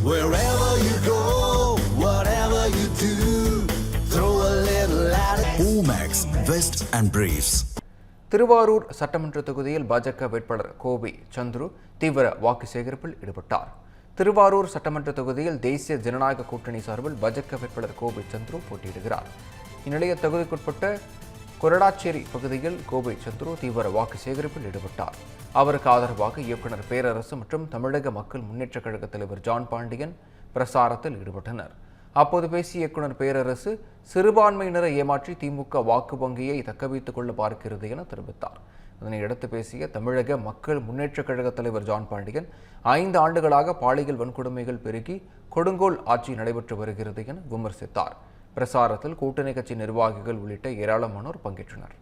Wherever you go, whatever you do, throw a little at it. Omax, Vest and Briefs. Thiruvarur சட்டமன்ற தொகுதியில் பாஜக வேட்பாளர் கோபி சந்துரு தீவிர வாக்கு சேகரிப்பில் ஈடுபட்டார். திருவாரூர் சட்டமன்ற தொகுதியில் தேசிய ஜனநாயக கூட்டணி சார்பில் பாஜக வேட்பாளர் கோபி சந்துரு போட்டியிடுகிறார். இந்நிலையில் தொகுதிக்குட்பட்ட கொரடாச்சேரி பகுதியில் கோபி சந்துரு தீவிர வாக்கு சேகரிப்பில் ஈடுபட்டார். அவருக்கு ஆதரவாக இயக்குநர் பேரரசு மற்றும் தமிழக மக்கள் முன்னேற்ற கழக தலைவர் ஜான் பாண்டியன் பிரசாரத்தில் ஈடுபட்டனர். அப்போது பேசிய இயக்குநர் பேரரசு, சிறுபான்மையினரை ஏமாற்றி திமுக வாக்கு வங்கியை தக்கவைத்துக் கொள்ள பார்க்கிறது என தெரிவித்தார். இதனையடுத்து பேசிய தமிழக மக்கள் முன்னேற்ற கழக தலைவர் ஜான் பாண்டியன், 5 ஆண்டுகளாக பாலியல் வன்கொடுமைகள் பெருகி கொடுங்கோல் ஆட்சி நடைபெற்று வருகிறது என விமர்சித்தார். பிரசாரத்தில் கூட்டணி கட்சி நிர்வாகிகள் உள்ளிட்ட ஏராளமானோர் பங்கேற்றனர்.